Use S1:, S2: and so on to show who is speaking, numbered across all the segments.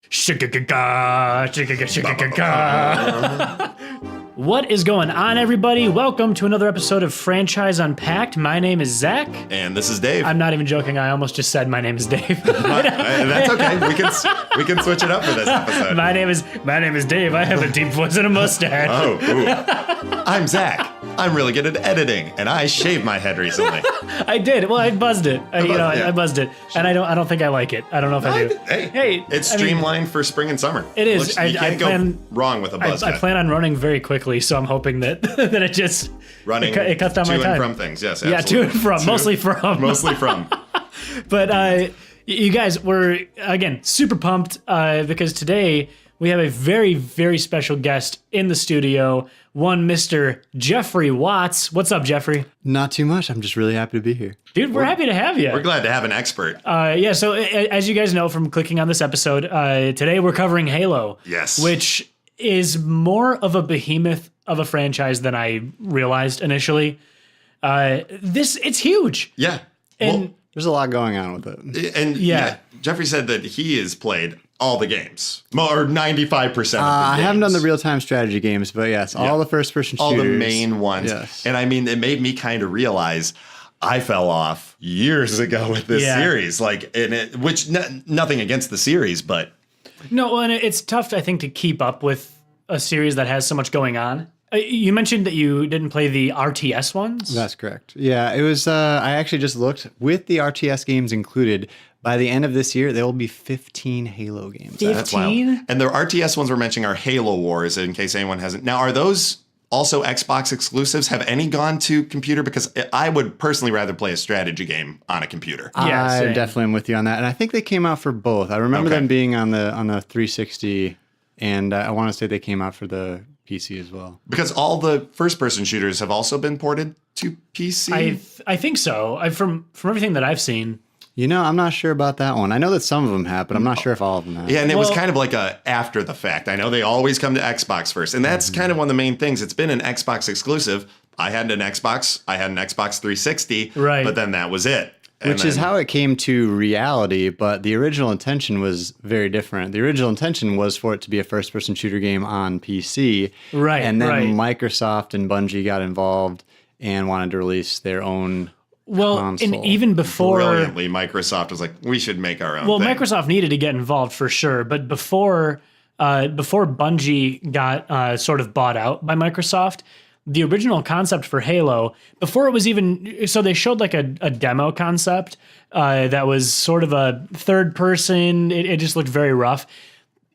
S1: Shikakaka, shikaka, shikaka. What is going on, everybody? Welcome to another episode of Franchise Unpacked. My name is Zach.
S2: And this is Dave.
S1: I'm not even joking. I almost just said my name is Dave.
S2: That's okay. We can switch it up for this episode.
S1: My name is Dave. I have a deep voice and a mustache.
S2: Oh, ooh. I'm Zach. I'm really good at editing, and I shaved my head recently.
S1: I did. Well, I buzzed it. I buzzed it, and I don't think I like it. I don't know if I do.
S2: Hey, it's streamlined for spring and summer.
S1: It is.
S2: You can't go wrong with a buzz cut.
S1: I plan on running very quickly, so I'm hoping that that it just
S2: running
S1: it cuts down my time.
S2: To and from things. Yes,
S1: absolutely. Yeah, to and from. Mostly from. But you guys, we're again super pumped because today we have a very, very special guest in the studio. One Mr. Jeffrey Watts. What's up, Jeffrey?
S3: Not too much. I'm just really happy to be here.
S1: Dude, we're happy to have you.
S2: We're glad to have an expert.
S1: Yeah, so as you guys know from clicking on this episode, today we're covering Halo.
S2: Yes.
S1: Which is more of a behemoth of a franchise than I realized initially. It's huge.
S2: Yeah.
S1: And
S3: there's a lot going on with it.
S2: And yeah, Jeffrey said that he has played all the games, or 95% of the games.
S3: I haven't done the real-time strategy games, but yes, all the first-person shooters.
S2: All the main ones.
S3: Yes.
S2: And I mean, it made me kind of realize I fell off years ago with this series. Nothing against the series, but...
S1: No, and it's tough, I think, to keep up with a series that has so much going on. You mentioned that you didn't play the RTS ones?
S3: That's correct. Yeah, it was, I actually just looked, with the RTS games included, by the end of this year, there will be 15 Halo games.
S1: 15?
S2: That's wild. And the RTS ones we're mentioning are Halo Wars, in case anyone hasn't. Now, are those also Xbox exclusives? Have any gone to computer? Because I would personally rather play a strategy game on a computer.
S1: Yeah,
S3: I definitely am with you on that. And I think they came out for both. I remember them being on the 360, and I want to say they came out for the PC as well.
S2: Because all the first-person shooters have also been ported to PC?
S1: I think so. From everything that I've seen.
S3: You know, I'm not sure about that one. I know that some of them have, but I'm not sure if all of them have.
S2: Yeah, and it was kind of like a after the fact. I know they always come to Xbox first, and that's kind of one of the main things. It's been an Xbox exclusive. I had an Xbox 360,
S1: right?
S2: But then that was it.
S3: Which is how it came to reality, but the original intention was very different. The original intention was for it to be a first-person shooter game on PC.
S1: Right,
S3: and then Microsoft and Bungie got involved and wanted to release their own console.
S1: And even before...
S2: Brilliantly, Microsoft was like, we should make our own thing.
S1: Microsoft needed to get involved for sure, but before Bungie got sort of bought out by Microsoft, the original concept for Halo, before it was even, so they showed like a demo concept that was sort of a third person. It just looked very rough.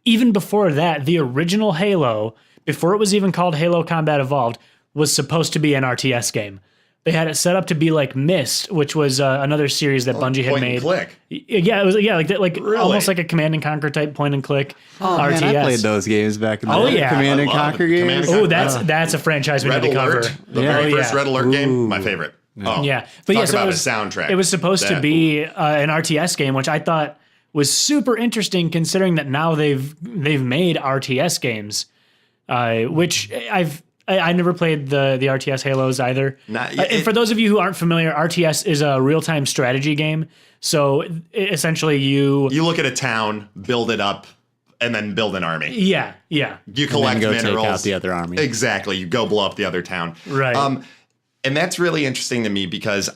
S1: Even before that, the original Halo, before it was even called Halo Combat Evolved, was supposed to be an RTS game. They had it set up to be like Myst, which was another series that Bungie had made.
S2: Point and click.
S1: Yeah, it was
S2: Really?
S1: Almost like a command and conquer type point and click RTS.
S3: Man, I played those games back in the day. Command and Conquer games.
S1: Oh, that's a franchise we need to cover.
S2: The very first Red Alert game, my favorite. Oh,
S1: yeah, but
S2: talk
S1: so
S2: about
S1: it was,
S2: a soundtrack.
S1: It was supposed to be an RTS game, which I thought was super interesting, considering that now they've made RTS games, which I never played the RTS Halos either. And for those of you who aren't familiar, RTS is a real-time strategy game. So essentially you
S2: look at a town, build it up, and then build an army.
S1: Yeah.
S2: You collect
S3: and then
S2: minerals.
S3: Take out the other army.
S2: Exactly. You go blow up the other town.
S1: Right.
S2: And that's really interesting to me because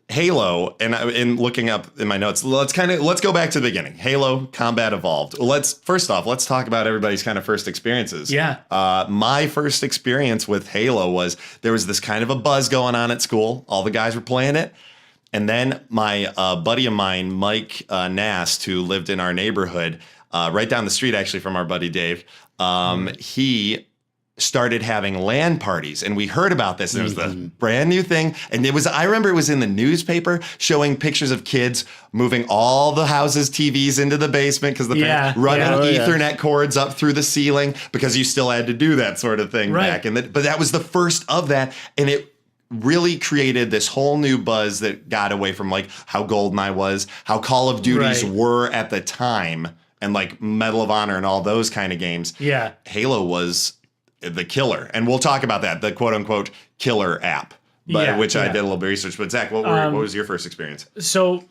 S2: Halo, and looking up in my notes, let's go back to the beginning. Halo Combat Evolved. Let's talk about everybody's kind of first experiences.
S1: Yeah.
S2: My first experience with Halo was there was this kind of a buzz going on at school. All the guys were playing it. And then my buddy of mine, Mike Nast, who lived in our neighborhood, right down the street actually from our buddy Dave, he started having LAN parties, and we heard about this, and it was the brand new thing. And I remember it was in the newspaper showing pictures of kids moving all the houses' TVs into the basement because the parents running Ethernet cords up through the ceiling because you still had to do that sort of thing back. But that was the first of that, and it really created this whole new buzz that got away from like how GoldenEye was, how Call of Duties were at the time, and like Medal of Honor and all those kind of games.
S1: Yeah.
S2: Halo was the killer. And we'll talk about that, the quote unquote killer app, which I did a little bit of research. But Zach, what was your first experience?
S1: So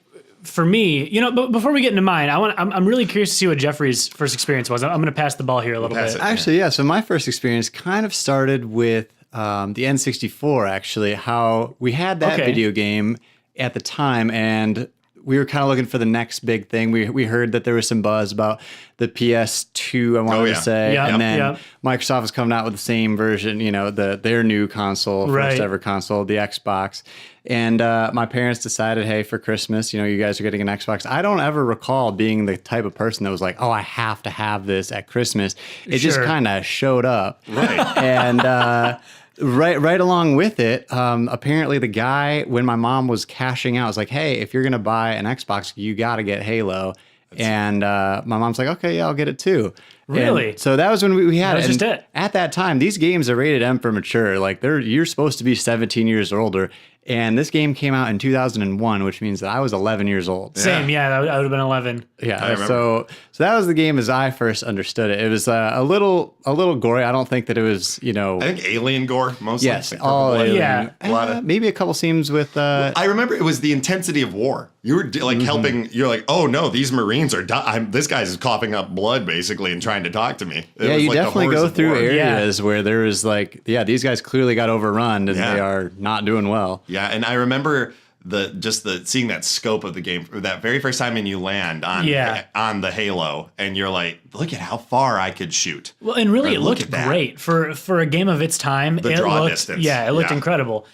S1: for me, but before we get into mine, I'm really curious to see what Jeffrey's first experience was. I'm going to pass the ball here a little
S2: pass
S1: bit.
S2: it.
S3: Actually, yeah. So my first experience kind of started with the N64, actually, how we had that video game at the time, and we were kind of looking for the next big thing. We heard that there was some buzz about the PS2, I wanted to say, and then Microsoft was coming out with the same version, their new console, first ever console, the Xbox. And my parents decided, hey, for Christmas, you guys are getting an Xbox. I don't ever recall being the type of person that was like, oh, I have to have this at Christmas. It just kind of showed up.
S2: Right.
S3: And right along with it, apparently the guy, when my mom was cashing out, was like, hey, if you're going to buy an Xbox, you got to get Halo. And my mom's like, okay, yeah, I'll get it too.
S1: Really?
S3: And so that was when we had
S1: that was just it.
S3: At that time, these games are rated M for mature. Like you're supposed to be 17 years or older. And this game came out in 2001, which means that I was 11 years old.
S1: Same, I would have been 11.
S3: Yeah, so that was the game as I first understood it. It was a little gory. I don't think that it was,
S2: I think alien gore mostly.
S3: Yes,
S2: like
S3: all alien.
S1: Yeah.
S2: A lot of,
S3: maybe a couple scenes with.
S2: I remember it was the intensity of war. You were like helping. You're like, oh no, these Marines are. This guy's coughing up blood basically and trying to talk to me. It was
S3: you
S2: like
S3: definitely go through
S2: war.
S3: areas where there is like, these guys clearly got overrun and they are not doing well.
S2: Yeah, and I remember seeing that scope of the game that very first time when you land on the Halo, and you're like, look at how far I could shoot.
S1: Well, and really, it looked great for a game of its time.
S2: The draw distance.
S1: Yeah, it looked incredible.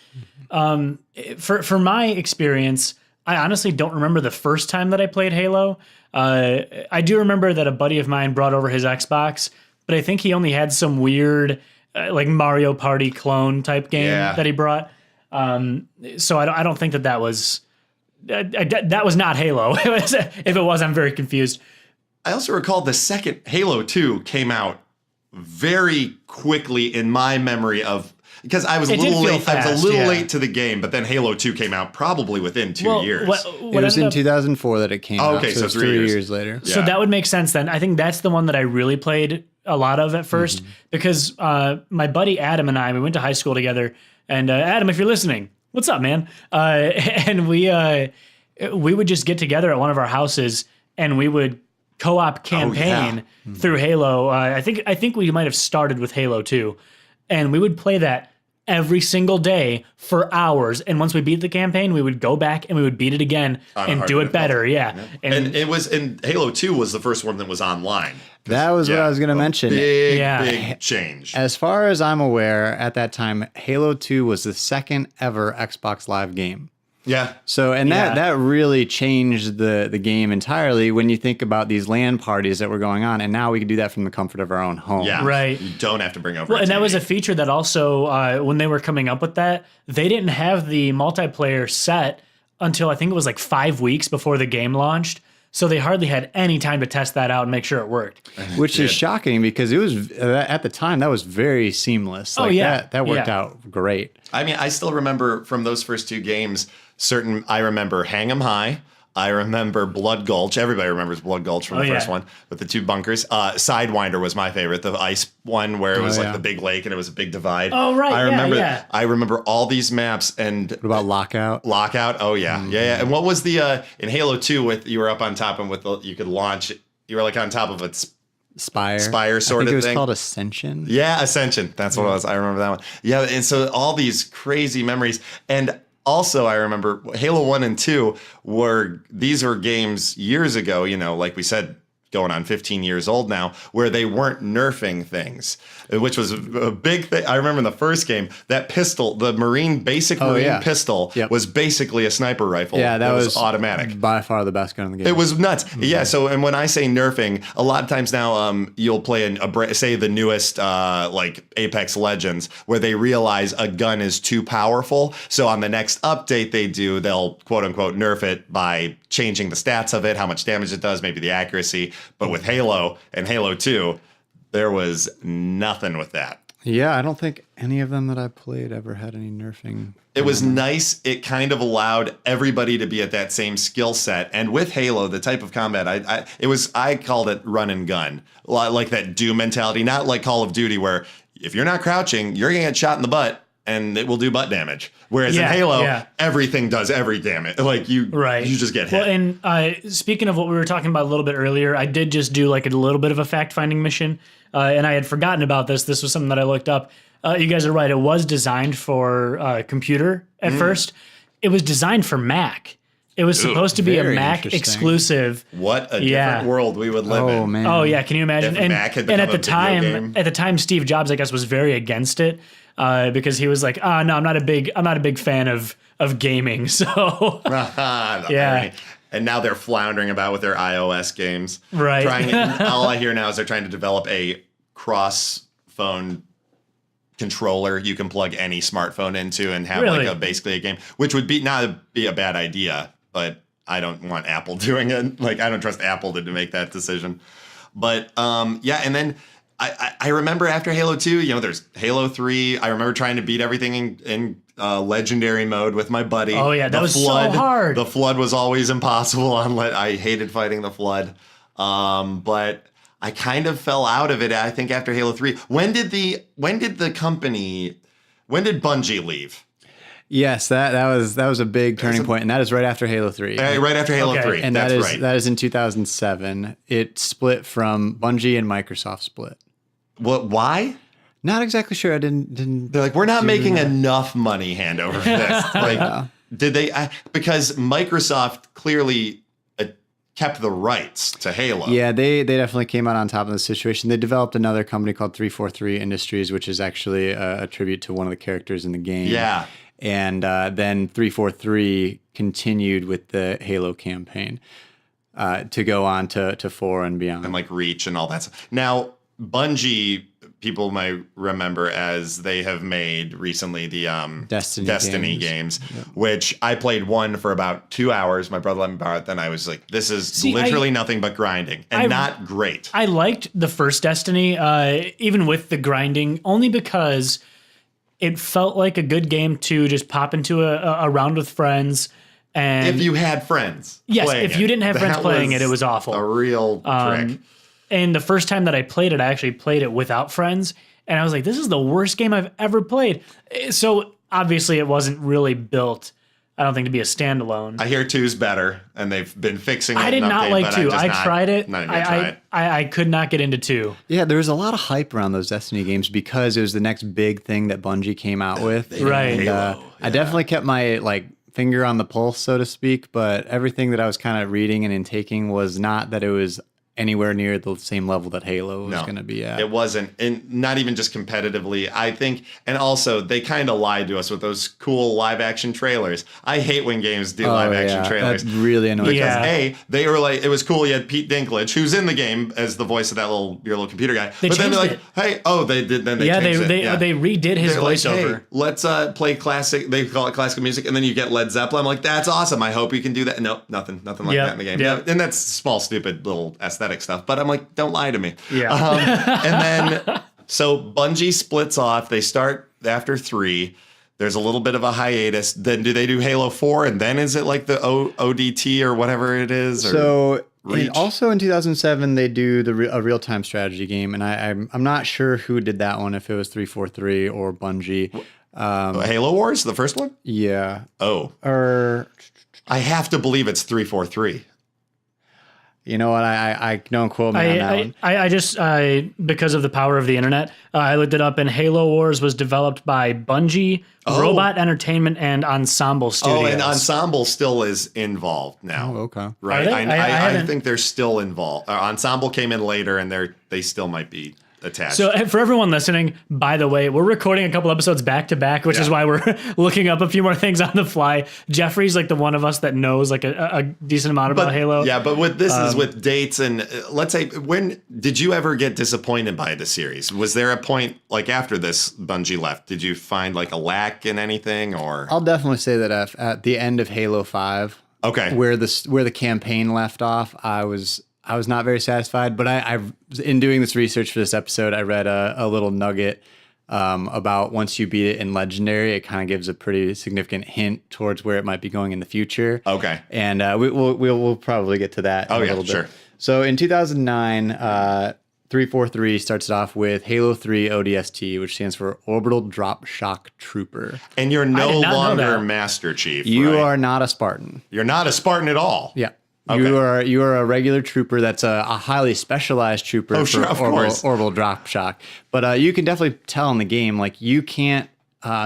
S1: For my experience, I honestly don't remember the first time that I played Halo. I do remember that a buddy of mine brought over his Xbox, but I think he only had some weird like Mario Party clone type game that he brought. So I don't think that was that was not Halo. If it was, I'm very confused.
S2: I also recall the second Halo 2 came out very quickly in my memory of. Because I was a little late. I was a little late to the game, but then Halo 2 came out probably within 2 years.
S3: It was in 2004 that it came out.
S2: Okay, so
S3: 3 years later.
S1: Yeah. So that would make sense then. I think that's the one that I really played a lot of at first because my buddy Adam and we went to high school together. And Adam, if you're listening, what's up, man? And we would just get together at one of our houses and we would co-op campaign through Halo. I think we might have started with Halo 2, and we would play that every single day for hours. And once we beat the campaign, we would go back and we would beat it again and do it better. Yeah.
S2: And it was, and Halo 2 was the first one that was online.
S3: That was what I was going to mention.
S2: Big change.
S3: As far as I'm aware, at that time, Halo 2 was the second ever Xbox Live game.
S2: Yeah.
S3: So, and that really changed the game entirely when you think about these LAN parties that were going on. And now we can do that from the comfort of our own home.
S2: Yeah.
S1: Right.
S2: You don't have to bring over
S1: and that was a feature that also, when they were coming up with that, they didn't have the multiplayer set until I think it was like 5 weeks before the game launched. So they hardly had any time to test that out and make sure it worked.
S3: Which is shocking because it was, at the time, that was very seamless. That worked out great.
S2: I mean, I still remember from those first two games, I remember Hang 'em High. I remember Blood Gulch. Everybody remembers Blood Gulch from the first one with the two bunkers. Sidewinder was my favorite, the ice one where it was like the big lake and it was a big divide.
S1: Oh, right.
S2: I remember all these maps. And
S3: what about Lockout?
S2: Lockout. Oh, yeah. Yeah. And what was the, in Halo 2, you were up on top and you could launch, you were like on top of a
S3: Spire
S2: sort of thing.
S3: I think it was called Ascension.
S2: Yeah, Ascension. That's what it was. I remember that one. Yeah. And so all these crazy memories. And also, I remember Halo 1 and 2 these were games years ago, like we said, going on 15 years old now, where they weren't nerfing things, which was a big thing. I remember in the first game, that pistol, the Marine pistol was basically a sniper rifle.
S3: Yeah, that was
S2: automatic.
S3: By far the best gun in the game.
S2: It was nuts. Yeah. So, and when I say nerfing, a lot of times now, you'll play say the newest, like Apex Legends, where they realize a gun is too powerful. So on the next update they'll quote unquote nerf it by changing the stats of it, how much damage it does, maybe the accuracy. But with Halo and Halo 2, there was nothing with that.
S3: Yeah, I don't think any of them that I played ever had any nerfing.
S2: It was nice. It kind of allowed everybody to be at that same skill set. And with Halo, the type of combat, I called it run and gun. Like that Doom mentality, not like Call of Duty where if you're not crouching, you're going to get shot in the butt. and it will do butt damage. Whereas in
S1: Yeah,
S2: Halo,
S1: yeah.
S2: everything does every damage. Like you just get hit.
S1: Well, and speaking of what we were talking about a little bit earlier, I did just do like a little bit of a fact-finding mission, and I had forgotten about this. This was something that I looked up. You guys are right. It was designed for computer at first. It was designed for Mac. It was supposed to be a
S3: very
S1: Mac
S3: interesting.
S1: exclusive.
S2: What a different world we would live in.
S3: Oh man.
S1: Oh yeah, can you imagine?
S2: If Mac had become
S1: at the
S2: a video game.
S1: at the time, Steve Jobs, I guess, was very against it because he was like, no, I'm not a big fan of gaming. So
S2: Yeah. And now they're floundering about with their iOS games.
S1: Right.
S2: All I hear now is they're trying to develop a cross phone controller you can plug any smartphone into and have
S1: Really?
S2: like basically a game, which would not be a bad idea, but I don't want Apple doing it. Like I don't trust Apple to make that decision. But and then I remember after Halo 2, there's Halo 3. I remember trying to beat everything in legendary mode with my buddy.
S1: Oh yeah, that was so hard.
S2: The Flood was always impossible. I hated fighting the Flood. But I kind of fell out of it, I think, after Halo 3. When did Bungie leave?
S3: Yes, that was a big turning point, and that is right after Halo 3.
S2: Right after Halo 3.
S3: And
S2: That's
S3: that is
S2: right.
S3: that is in 2007. It split from Bungie and Microsoft split.
S2: What? Why?
S3: Not exactly sure. I didn't.
S2: They're like, we're not making enough money hand over fist. Like, did they? Because Microsoft clearly kept the rights to Halo.
S3: Yeah, they definitely came out on top of the situation. They developed another company called 343 Industries, which is actually a tribute to one of the characters in the game.
S2: Yeah.
S3: And then 343 continued with the Halo campaign to go on to 4 and beyond.
S2: And like Reach and all that stuff. Now, Bungie, people might remember as they have made recently the Destiny games, which I played one for about 2 hours. My brother let me borrow it. Then I was like, this is literally nothing but grinding and not great.
S1: I liked the first Destiny, even with the grinding, only because it felt like a good game to just pop into a round with friends. And
S2: if you had friends.
S1: Yes, if you didn't have friends playing it, it was awful.
S2: A real trick.
S1: And the first time that I played it, I actually played it without friends. And I was like, this is the worst game I've ever played. So obviously it wasn't really built, I don't think, to be a standalone.
S2: I hear 2's better, and they've been fixing it.
S1: I did not like 2. I tried it.
S2: Not even try it.
S1: I could not get into 2.
S3: Yeah, there was a lot of hype around those Destiny games because it was the next big thing that Bungie came out with.
S1: Right.
S3: And, I definitely kept my finger on the pulse, so to speak, but everything that I was kind of reading and intaking was not that it was anywhere near the same level that Halo was going to be at.
S2: It wasn't, and not even just competitively, I think. And also, they kind of lied to us with those cool live action trailers. I hate when games do live action trailers.
S3: That's really annoying.
S2: Because they were like, it was cool. You had Pete Dinklage, who's in the game as the voice of that your little computer guy.
S1: They
S2: but then they're like,
S1: changed
S2: hey, they did. Then they changed it.
S1: They redid his
S2: They're
S1: voiceover.
S2: Like, hey, let's play classic. They call it classical music, and then you get Led Zeppelin. I'm like, that's awesome. I hope you can do that. Nope, nothing like that in the game.
S1: Yeah.
S2: And that's small, stupid little aesthetic stuff. But I'm like, don't lie to me.
S1: Yeah.
S2: And then, so Bungie splits off. They start after 3. There's a little bit of a hiatus. Then do they do Halo 4? And then is it like the ODT or whatever it is? Or
S3: also in 2007, they do a real-time strategy game. And I'm not sure who did that one, if it was 343 or Bungie.
S2: Halo Wars, the first one?
S3: Yeah.
S2: Oh.
S3: Or
S2: I have to believe it's 343.
S3: You know what? I don't quote me on that one.
S1: I just, because of the power of the internet, I looked it up, and Halo Wars was developed by Bungie, Robot Entertainment, and Ensemble Studios.
S2: Oh, and Ensemble still is involved now.
S3: Oh, okay.
S2: Right.
S1: I
S2: I think they're still involved. Ensemble came in later, and they still might be attached.
S1: So for everyone listening, by the way, we're recording a couple episodes back to back, which is why we're looking up a few more things on the fly. Jeffrey's like the one of us that knows like a decent amount about Halo.
S2: Yeah, but with this is with dates and let's say, when did you ever get disappointed by the series? Was there a point like after this Bungie left? Did you find like a lack in anything, or?
S3: I'll definitely say that at the end of Halo 5, where the campaign left off, I was not very satisfied, but in doing this research for this episode, I read a little nugget about once you beat it in Legendary, it kind of gives a pretty significant hint towards where it might be going in the future.
S2: Okay.
S3: And we'll probably get to that in a little bit.
S2: Sure.
S3: So in 2009, 343 starts it off with Halo 3 ODST, which stands for Orbital Drop Shock Trooper.
S2: And you're
S1: I
S2: no
S1: did not know
S2: longer
S1: that.
S2: Master Chief.
S3: You
S2: right?
S3: are not a Spartan.
S2: You're not a Spartan at all.
S3: Yeah.
S2: Okay.
S3: You are a regular trooper that's a highly specialized trooper
S2: Oh,
S3: for
S2: sure, of course.
S3: orbital drop shock. But you can definitely tell in the game, like you can't.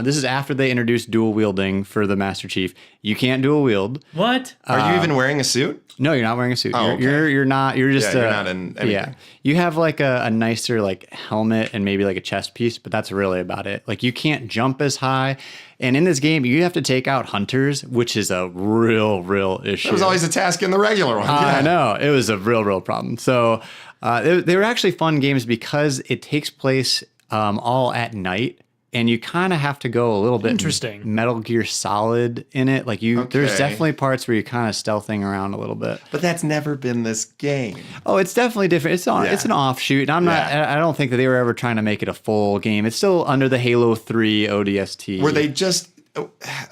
S3: This is after they introduced dual wielding for the Master Chief. You can't dual wield.
S1: What?
S2: Are you even wearing a suit?
S3: No, you're not wearing a suit.
S2: Oh, okay.
S3: You're not. You're just.
S2: Yeah, you're not in anything.
S3: Yeah, you have like a nicer like helmet and maybe like a chest piece, but that's really about it. Like you can't jump as high, and in this game you have to take out hunters, which is a real issue.
S2: That was always a task in the regular one.
S3: I know it was a real problem. So they were actually fun games because it takes place all at night. And you kind of have to go a little bit
S1: Interesting.
S3: Metal Gear Solid in it. Like there's
S2: Okay.
S3: definitely parts where you're kind of stealthing around a little bit.
S2: But that's never been this game.
S3: Oh, it's definitely different. It's an offshoot. And I'm not. I don't think that they were ever trying to make it a full game. It's still under the Halo 3 ODST.
S2: Were they just...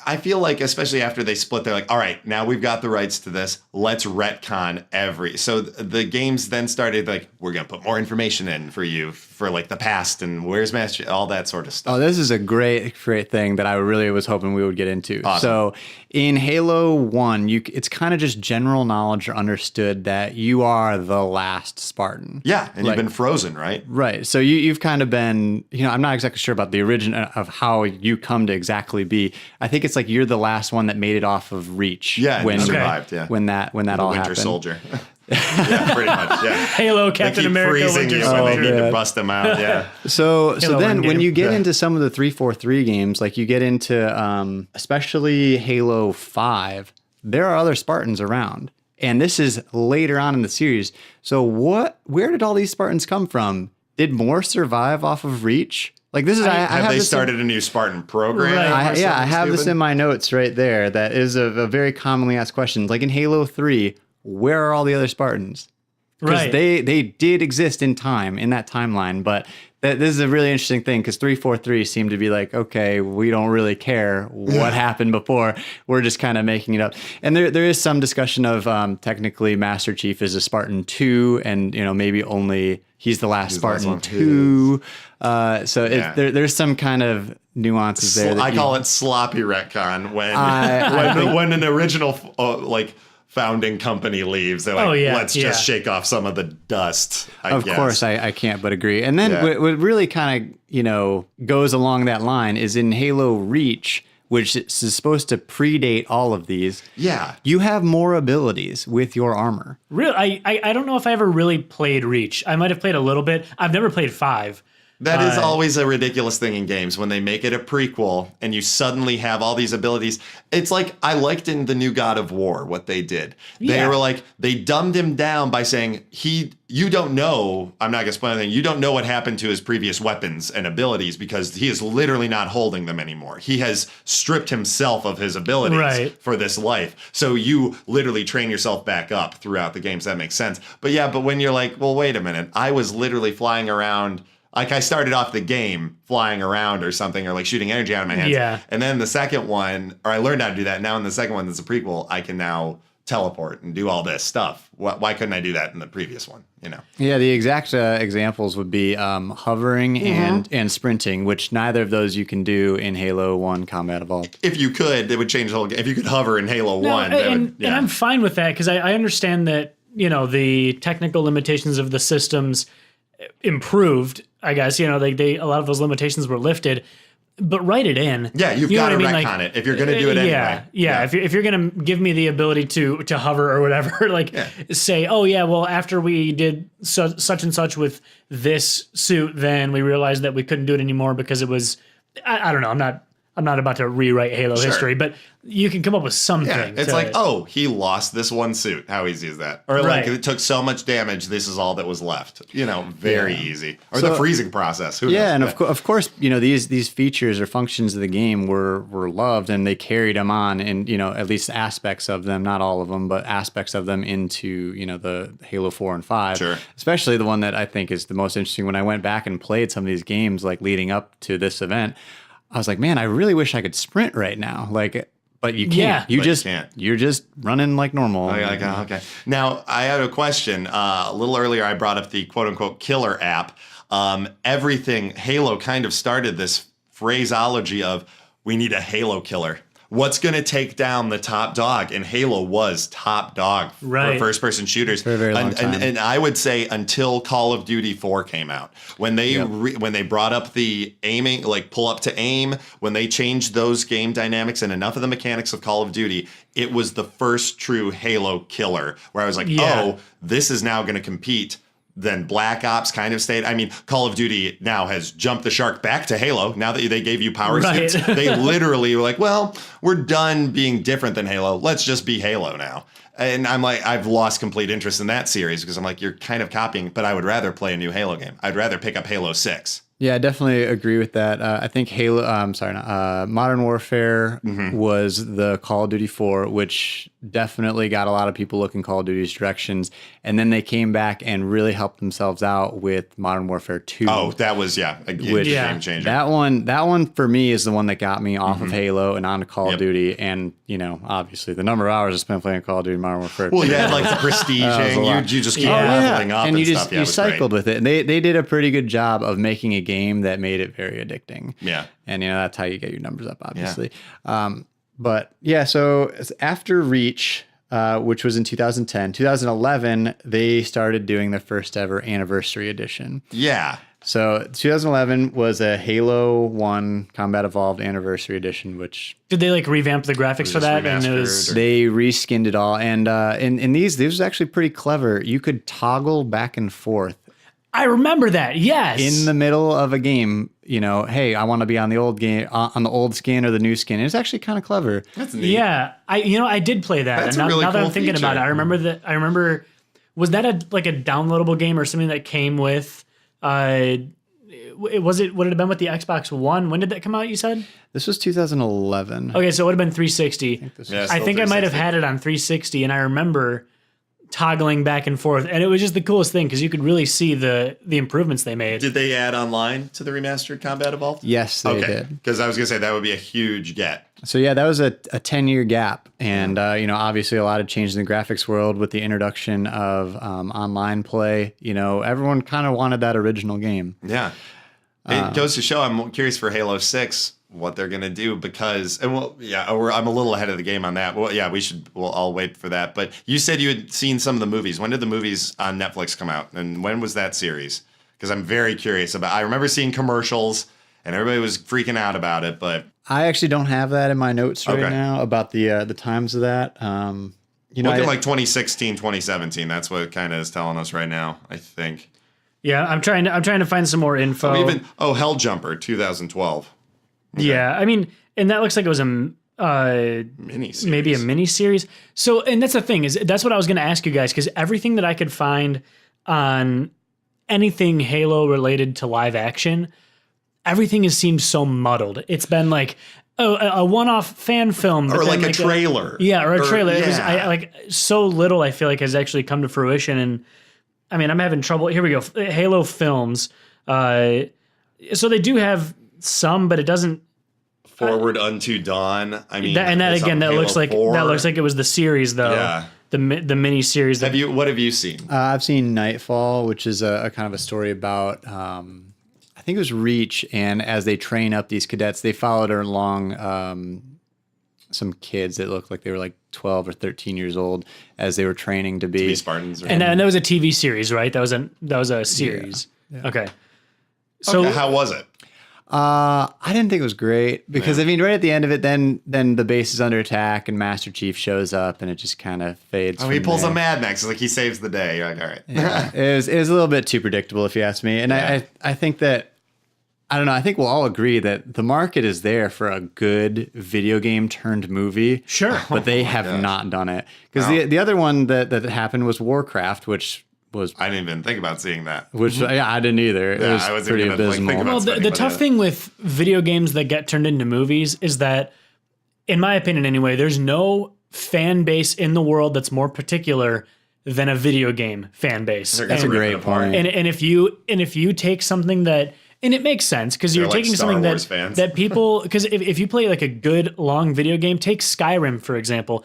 S2: I feel like, especially after they split, they're like, all right, now we've got the rights to this. Let's retcon every. So the games then started like, we're going to put more information in for you for like the past and where's Master, all that sort of stuff.
S3: Oh, this is a great thing that I really was hoping we would get into.
S2: Awesome.
S3: So in Halo 1, it's kind of just general knowledge or understood that you are the last Spartan.
S2: Yeah, and you've been frozen, right?
S3: Right. So you've kind of been, I'm not exactly sure about the origin of how you come to exactly be. I think it's like you're the last one that made it off of Reach.
S2: Yeah, and
S3: when
S2: you survived, yeah.
S3: When that all
S2: Winter
S3: happened.
S2: Soldier. Yeah, pretty much, yeah.
S1: Halo,
S2: They
S1: Captain
S2: keep
S1: America,
S2: freezing
S1: Winter
S2: you when they
S1: Soldier.
S2: need to
S3: man.
S2: bust them out, yeah.
S3: So
S1: Halo
S3: then
S1: Endgame.
S3: when you get
S2: Yeah.
S3: into some of the 343 games, like you get into especially Halo 5, there are other Spartans around. And this is later on in the series. So where did all these Spartans come from? Did more survive off of Reach? Like this is I
S2: Have
S3: have
S2: they
S3: this
S2: started a new Spartan program?
S1: Right.
S2: or
S3: I
S2: something
S3: have this
S2: stupid?
S3: in my notes right there. That is a very commonly asked question. Like in Halo 3, where are all the other Spartans? Because
S1: Right.
S3: they did exist in time, in that timeline. But this is a really interesting thing because 343 seemed to be like, okay, we don't really care what happened before. We're just kind of making it up. And there is some discussion of technically Master Chief is a Spartan 2 and, maybe only he's the last Spartan
S2: one.
S3: 2. So
S2: Yeah.
S3: there's some kind of nuances there.
S2: I call it sloppy retcon when
S3: I
S2: when an original founding company leaves. They're like,
S1: Oh, yeah,
S2: let's
S1: yeah.
S2: just shake off some of the dust.
S3: Of course, I can't but agree. And then
S2: Yeah.
S3: what really kind of, goes along that line is in Halo Reach, which is supposed to predate all of these.
S2: Yeah.
S3: You have more abilities with your armor.
S1: I don't know if I ever really played Reach. I might have played a little bit. I've never played 5.
S2: That is always a ridiculous thing in games when they make it a prequel and you suddenly have all these abilities. It's like I liked in the new God of War what they did. They
S1: Yeah.
S2: were like they dumbed him down by saying you don't know. I'm not gonna spoil anything. You don't know what happened to his previous weapons and abilities because he is literally not holding them anymore. He has stripped himself of his abilities
S1: Right.
S2: for this life. So you literally train yourself back up throughout the games. That makes sense. But when you're like, well, wait a minute, I was literally flying around. Like I started off the game flying around or something, or like shooting energy out of my hands.
S1: Yeah.
S2: And then the second one, or I learned how to do that. Now in the second one, that's a prequel. I can now teleport and do all this stuff. Why couldn't I do that in the previous one?
S3: Yeah, the exact examples would be hovering and sprinting, which neither of those you can do in Halo 1 Combat Evolved.
S2: If you could, it would change the whole game. If you could hover in Halo
S1: No,
S2: 1, that
S1: and
S2: would, yeah.
S1: I'm fine with that because I understand that the technical limitations of the systems improved. I guess they a lot of those limitations were lifted, but write it in.
S2: Yeah, you've
S1: You know
S2: got to
S1: what I mean?
S2: retcon it if you're going to do it anyway.
S1: Yeah. If you're going to give me the ability to hover or whatever, say, oh yeah, well after we did such and such with this suit, then we realized that we couldn't do it anymore because it was. I don't know. I'm not about to rewrite Halo history, but you can come up with something.
S2: Yeah, it's like, oh, he lost this one suit. How easy is that? Or like,
S1: Right.
S2: it took so much damage, this is all that was left. Very easy. Or the
S3: So-
S2: freezing process. Who knows?
S3: Yeah, and of course, these features or functions of the game were loved, and they carried them on, and at least aspects of them, not all of them, but aspects of them into the Halo 4 and 5.
S2: Sure.
S3: Especially the one that I think is the most interesting. When I went back and played some of these games, like leading up to this event, I was like, man, I really wish I could sprint right now. But you can't.
S1: Yeah.
S3: You
S2: But
S3: just
S2: you can't.
S3: you're just running like normal.
S2: Okay. Now, I have a question. A little earlier, I brought up the quote unquote killer app. Everything Halo kind of started this phraseology of we need a Halo killer. What's going to take down the top dog? And Halo was top dog
S1: Right.
S2: for first-person shooters.
S3: For a very long time.
S2: And I would say until Call of Duty 4 came out. When they when they brought up the aiming, like pull up to aim, when they changed those game dynamics and enough of the mechanics of Call of Duty, it was the first true Halo killer where I was like, oh, this is now going to compete. Then Black Ops kind of stayed. I mean, Call of Duty now has jumped the shark back to Halo. Now that they gave you power suits, they literally were like, well, we're done being different than Halo. Let's just be Halo now. And I'm like, I've lost complete interest in that series because I'm like, you're kind of copying, but I would rather play a new Halo game. I'd rather pick up Halo 6.
S3: Yeah, I definitely agree with that. I think Modern Warfare was the Call of Duty 4, which definitely got a lot of people looking Call of Duty's directions. And then they came back and really helped themselves out with Modern Warfare 2.
S2: Oh, that was, a game changer.
S3: That one for me is the one that got me off of Halo and onto Call of Duty. And, obviously the number of hours I spent playing Call of Duty Modern Warfare 2.
S2: Well, yeah, like the prestiging. You just keep leveling up and stuff.
S3: You cycled with it. And they did a pretty good job of making a game that made it very addicting.
S2: Yeah.
S3: And, that's how you get your numbers up, obviously. Yeah. So after Reach, which was in 2011, they started doing the first ever anniversary edition.
S2: Yeah.
S3: So 2011 was a Halo 1 Combat Evolved Anniversary Edition, which...
S1: Did they revamp the graphics for that? And
S3: they reskinned it all. And in these was actually pretty clever. You could toggle back and forth.
S1: I remember that. Yes.
S3: In the middle of a game, hey, I want to be on the old game, on the old skin or the new skin. It's actually kind of clever.
S2: That's neat.
S1: Yeah. I did play that.
S2: That's
S1: and
S2: a really
S1: now that
S2: cool
S1: I'm thinking
S2: feature.
S1: about it, I remember, was that a downloadable game or something that came with, would it have been with the Xbox One? When did that come out, you said?
S3: This was 2011.
S1: Okay, so it would have been 360. I think I might have
S2: 360.
S1: had it on 360, and I remember toggling back and forth, and it was just the coolest thing because you could really see the improvements they made.
S2: Did they add online to the remastered Combat Evolved?
S3: Yes, they did.
S2: Because I was going to say that would be a huge get.
S3: So yeah, that was a 10-year gap, and obviously a lot of change in the graphics world with the introduction of online play. Everyone kind of wanted that original game.
S2: Yeah, it goes to show. I'm curious for Halo 6 what they're going to do because, I'm a little ahead of the game on that. Well, yeah, I'll wait for that. But you said you had seen some of the movies. When did the movies on Netflix come out, and when was that series? Because I'm very curious about. I remember seeing commercials, and everybody was freaking out about it, but.
S3: I actually don't have that in my notes right now about the times of that.
S2: Looking like 2016, 2017. That's what it kind of is telling us right now, I think.
S1: Yeah, I'm trying to find some more info.
S2: Helljumper, 2012. Okay.
S1: Yeah, I mean, and that looks like it was a
S2: mini-series.
S1: maybe a mini series. So, and that's the thing that's what I was going to ask you guys because everything that I could find on anything Halo related to live action. Everything has seemed so muddled. It's been like a one-off fan film,
S2: or like a trailer.
S1: or a trailer. It was so little. I feel like has actually come to fruition, and I mean, I'm having trouble. Here we go. Halo films. So they do have some, but it doesn't.
S2: Forward Unto Dawn. I mean,
S1: that looks like
S2: 4.
S1: that looks like it was the series though.
S2: Yeah.
S1: The mini series.
S2: What have you seen?
S3: I've seen Nightfall, which is a kind of a story about. I think it was Reach, and as they train up these cadets, they followed along some kids that looked like they were like 12 or 13 years old as they were training to be
S2: Spartans.
S1: And that was a TV series, right? That was a series. Yeah. Okay. So
S2: how was it?
S3: I didn't think it was great because I mean, right at the end of it, then the base is under attack and Master Chief shows up and it just kind of fades.
S2: Oh, he pulls a Mad Max, like he saves the day. You're like, all right.
S3: Yeah, it was a little bit too predictable, if you ask me. And I think that. I don't know. I think we'll all agree that the market is there for a good video game turned movie.
S1: Sure.
S3: But they have not done it. Because the other one that happened was Warcraft, which was...
S2: I didn't even think about seeing that.
S3: Which, I didn't either. It was pretty abysmal.
S1: Well, the tough thing with video games that get turned into movies is that, in my opinion anyway, there's no fan base in the world that's more particular than a video game fan base.
S3: That's a great point.
S1: And if you take something that... And it makes sense because you're
S2: like
S1: taking
S2: Star
S1: something
S2: Wars fans.
S1: that people, because if you play like a good long video game, take Skyrim, for example,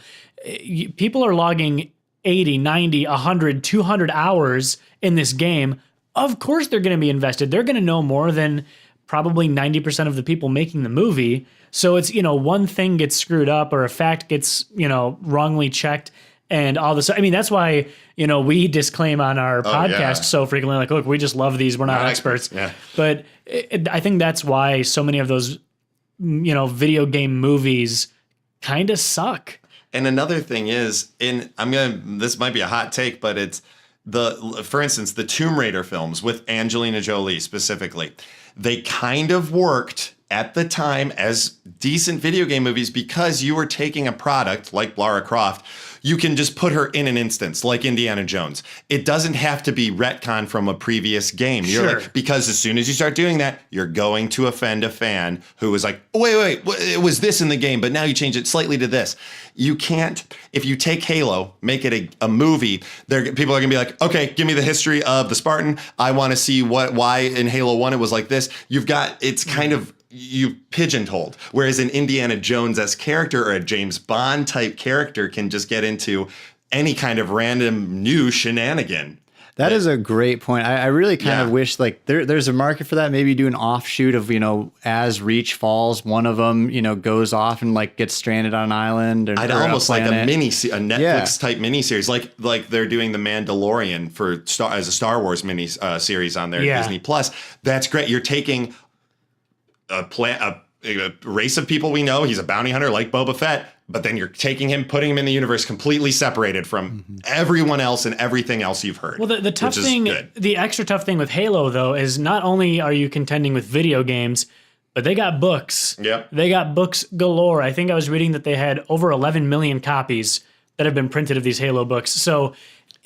S1: people are logging 80, 90, 100, 200 hours in this game. Of course they're going to be invested. They're going to know more than probably 90% of the people making the movie. So it's, one thing gets screwed up or a fact gets, wrongly checked. And all this, I mean, that's why, we disclaim on our podcast so frequently, like, look, we just love these. We're not experts.
S2: Yeah.
S1: But I think that's why so many of those, video game movies kind of suck.
S2: And another thing is, this might be a hot take, but it's for instance, the Tomb Raider films with Angelina Jolie specifically, they kind of worked at the time as decent video game movies because you were taking a product like Lara Croft. You can just put her in an instance like Indiana Jones. It doesn't have to be retcon from a previous game. Because as soon as you start doing that, you're going to offend a fan who is like, oh, wait, it was this in the game, but now you change it slightly to this. You can't, if you take Halo, make it a movie, people are gonna be like, okay, give me the history of the Spartan. I wanna see why in Halo 1 it was like this. It's kind of, you pigeonholed. Whereas an Indiana Jones-esque character or a James Bond type character can just get into any kind of random new shenanigan.
S3: That is a great point. I really kind of wish like there's a market for that. Maybe do an offshoot of, as Reach falls, one of them, goes off and like gets stranded on an island.
S2: I'd almost like a Netflix type miniseries, like they're doing The Mandalorian as a Star Wars mini series on their Disney Plus. That's great. You're taking a race of people we know. He's a bounty hunter like Boba Fett, but then you're taking him, putting him in the universe completely separated from everyone else and everything else you've heard.
S1: Well, the tough thing, the extra tough thing with Halo, though, is not only are you contending with video games, but they got books.
S2: Yep.
S1: They got books galore. I think I was reading that they had over 11 million copies that have been printed of these Halo books. So,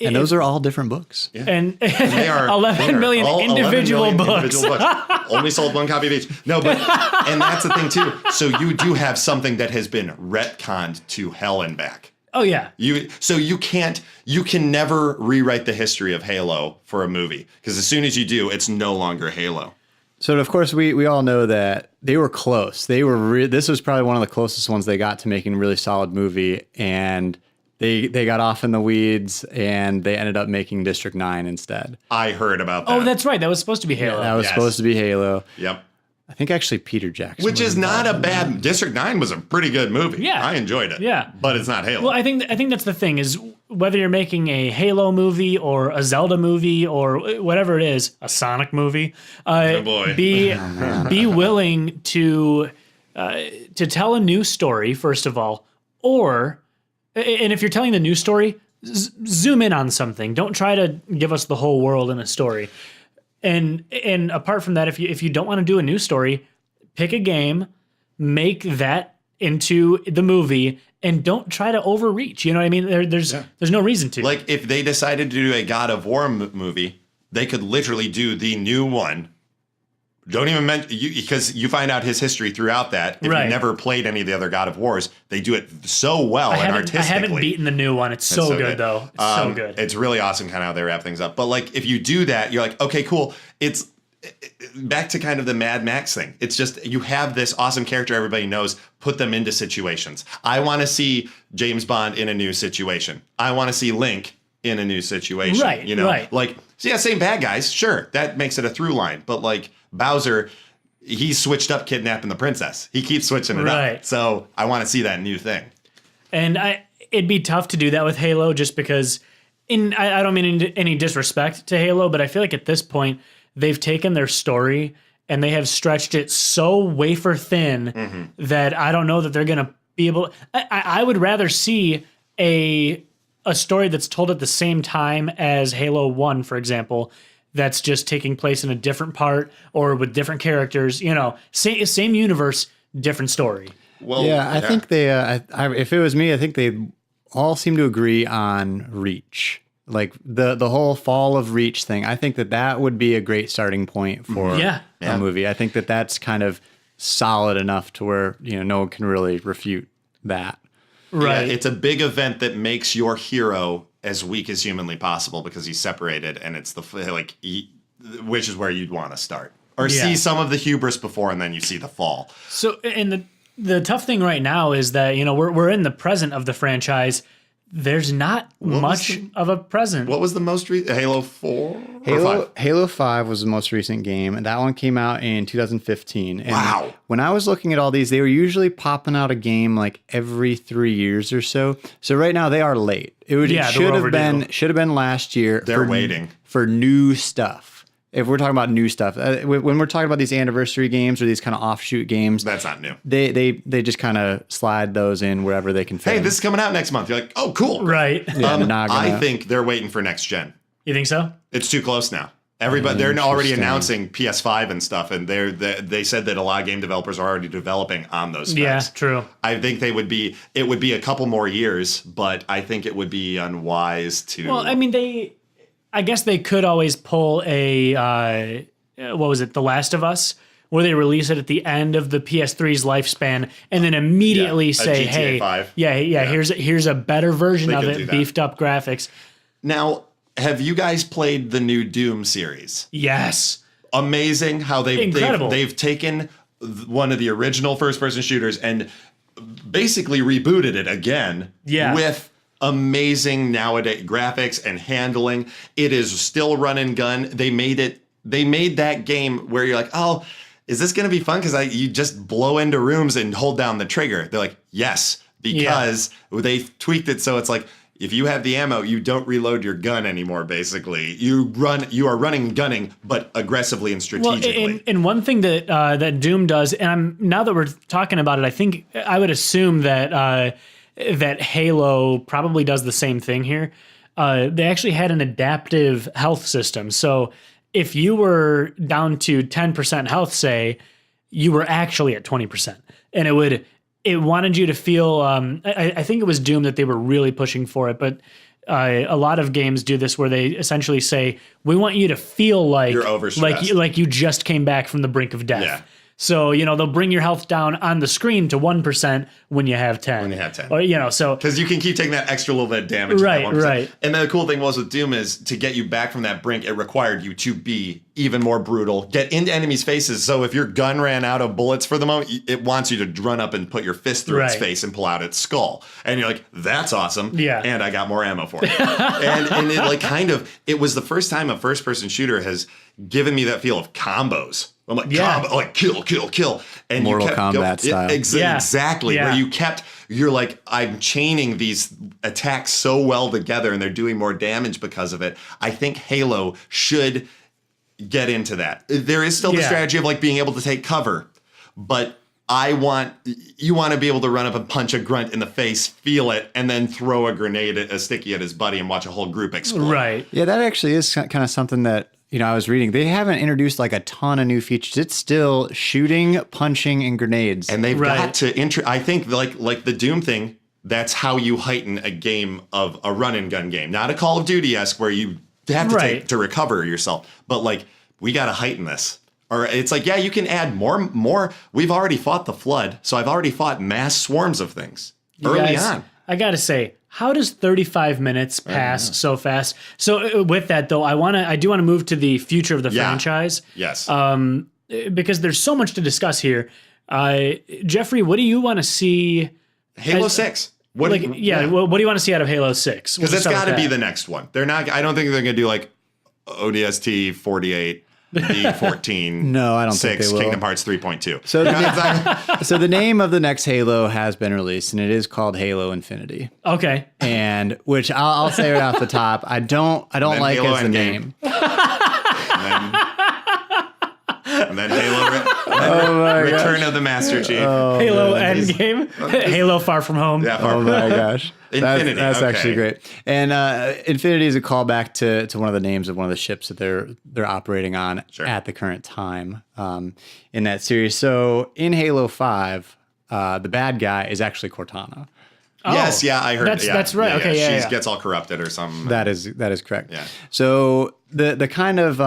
S3: and those are all different books.
S1: Yeah. And they are 11 million individual books.
S2: Only sold one copy of each. No, but and that's the thing too. So you do have something that has been retconned to hell and back.
S1: Oh yeah.
S2: You can never rewrite the history of Halo for a movie because as soon as you do, it's no longer Halo.
S3: So of course we all know that they were close. This was probably one of the closest ones they got to making a really solid movie, and they got off in the weeds and they ended up making District 9 instead.
S2: I heard about that.
S1: Oh, that's right. That was supposed to be Halo.
S3: Yeah, that was supposed to be Halo.
S2: Yep.
S3: I think actually Peter Jackson.
S2: Which is not a bad. District 9 was a pretty good movie.
S1: Yeah.
S2: I enjoyed it.
S1: Yeah.
S2: But it's not Halo.
S1: Well, I think that's the thing is whether you're making a Halo movie or a Zelda movie or whatever it is, a Sonic movie, be willing to tell a new story, first of all, and if you're telling the new story, zoom in on something. Don't try to give us the whole world in a story. And apart from that, if you don't want to do a new story, pick a game, make that into the movie, and don't try to overreach. You know what I mean? There's no reason to.
S2: Like if they decided to do a God of War movie, they could literally do the new one. Don't even mention because you find out his history throughout that. If you never played any of the other God of Wars, they do it so well and artistically. I
S1: haven't beaten the new one. It's so good though. It's so good.
S2: It's really awesome kind of how they wrap things up. But like if you do that, you're like, okay, cool. It's back to kind of the Mad Max thing. It's just you have this awesome character everybody knows, put them into situations. I want to see James Bond in a new situation. I want to see Link in a new situation.
S1: Right, right.
S2: Like, same bad guys. Sure, that makes it a through line. But like Bowser, he switched up kidnapping the princess. He keeps switching it up. So I want to see that new thing.
S1: And it'd be tough to do that with Halo just because, I don't mean any disrespect to Halo, but I feel like at this point, they've taken their story and they have stretched it so wafer thin that I don't know that they're going to be able. I would rather see a story that's told at the same time as Halo 1, for example, that's just taking place in a different part or with different characters, same universe, different story.
S3: Well, I think they, if it was me, I think they all seem to agree on Reach. Like the whole fall of Reach thing. I think that would be a great starting point for a movie. I think that's kind of solid enough to where, no one can really refute that.
S1: Right.
S2: Yeah, it's a big event that makes your hero as weak as humanly possible because he's separated, and it's which is where you'd want to start. or
S1: Yeah.
S2: see some of the hubris before, and then you see the fall.
S1: So, and the tough thing right now is that, you know, we're in the present of the franchise. There's not much of a present.
S2: What was the most Halo 4?
S3: Halo 5 was the most recent game, and that one came out in 2015. And
S2: Wow.
S3: when I was looking at all these, they were usually popping out a game like every 3 years or so. So right now they are late. It should have been last year.
S2: They're waiting
S3: for new stuff. If we're talking about new stuff, when we're talking about these anniversary games or these kind of offshoot games,
S2: That's not new.
S3: they just kind of slide those in wherever they can fit.
S2: Hey,
S3: in.
S2: this is coming out next month. You're like, oh, cool.
S1: Right.
S3: Yeah, not
S2: I
S3: gonna-
S2: think they're waiting for next gen.
S1: You think so?
S2: It's too close now. Everybody, they're already
S3: Interesting.
S2: announcing PS5 and stuff, and they said that a lot of game developers are already developing on those specs.
S1: Yeah, true.
S2: I think it would be a couple more years, but I think it would be unwise to.
S1: Well, I mean, I guess they could always pull a, what was it, The Last of Us, where they release it at the end of the PS3's lifespan and then immediately say,
S2: GTA
S1: hey,
S2: 5.
S1: here's a better version
S2: They
S1: of
S2: could do
S1: it,
S2: that.
S1: beefed up graphics.
S2: Now, have you guys played the new Doom series?
S1: Yes.
S2: Amazing how
S1: Incredible.
S2: they've taken one of the original first-person shooters and basically rebooted it again with amazing nowadays graphics and handling. It is still run and gun. They made that game where you're like, oh, is this going to be fun? Because you just blow into rooms and hold down the trigger. They're like, yes, because they tweaked it so it's like, if you have the ammo, you don't reload your gun anymore, basically. You are running and gunning, but aggressively and strategically.
S1: Well, and one thing that that Doom does, and now that we're talking about it, I think I would assume that that Halo probably does the same thing here. They actually had an adaptive health system. So if you were down to 10% health, say, you were actually at 20%. And it wanted you to feel, I think it was Doom that they were really pushing for it, but a lot of games do this where they essentially say, we want you to feel like
S2: You're overstressed.
S1: like you just came back from the brink of death.
S2: Yeah.
S1: So, you know, they'll bring your health down on the screen to 1% when you have 10.
S2: When you have 10.
S1: Or, you know, so
S2: Because you can keep taking that extra little bit of damage. in that
S1: Right,
S2: 1%.
S1: right.
S2: And then the cool thing was with Doom is to get you back from that brink, it required you to be even more brutal, get into enemies' faces. So if your gun ran out of bullets for the moment, it wants you to run up and put your fist through its
S1: Right.
S2: face and pull out its skull. And you're like, that's awesome.
S1: Yeah.
S2: And I got more ammo for it. and it like it was the first time a first-person shooter has given me that feel of combos. I'm like, combo, like kill. And
S3: Mortal
S2: you kept
S3: Kombat style.
S2: Exactly.
S1: Yeah.
S2: Where you're like, I'm chaining these attacks so well together and they're doing more damage because of it. I think Halo should get into that. There is still the strategy of like being able to take cover, but you want to be able to run up and punch a grunt in the face, feel it, and then throw a sticky at his buddy and watch a whole group explode.
S1: right.
S3: Yeah, that actually is kind of something that, you know, I was reading. They haven't introduced like a ton of new features. It's still shooting, punching, and grenades.
S2: And they've
S1: Right.
S2: got to I think like the Doom thing, that's how you heighten a game of a run and gun game. Not a Call of Duty-esque where you have to take to recover yourself. But like, we got to heighten this. Or it's like, yeah, you can add more. We've already fought the Flood, so I've already fought mass swarms of things early
S1: Guys,
S2: on.
S1: I got to say, how does 35 minutes pass so fast? So with that though, I do want to move to the future of the franchise.
S2: Yes.
S1: Because there's so much to discuss here. Jeffrey, what do you want to see?
S2: Halo 6.
S1: What do you want to see out of Halo 6?
S2: Because it's got to be the next one. They're not. I don't think they're going to do like ODST 48, D14.
S3: No, I don't think
S2: 6,
S3: they will.
S2: Kingdom Hearts 3.2.
S3: So the name of the next Halo has been released, and it is called Halo Infinity.
S1: Okay.
S3: And which I'll say right off the top, I don't like
S2: Halo
S3: as the
S2: Endgame.
S3: name.
S2: And then Halo Return of the Master Chief.
S1: Halo Endgame. Halo Far From Home.
S2: Yeah,
S3: Oh my gosh.
S2: Infinity.
S3: That's
S2: okay.
S3: actually great. And Infinity is a callback to one of the names of one of the ships that they're operating on at the current time in that series. So in Halo 5, the bad guy is actually Cortana.
S2: Yes, yeah, I heard
S1: That's right. Okay,
S2: She gets all corrupted or something.
S3: That is correct.
S2: Yeah.
S3: So the kind of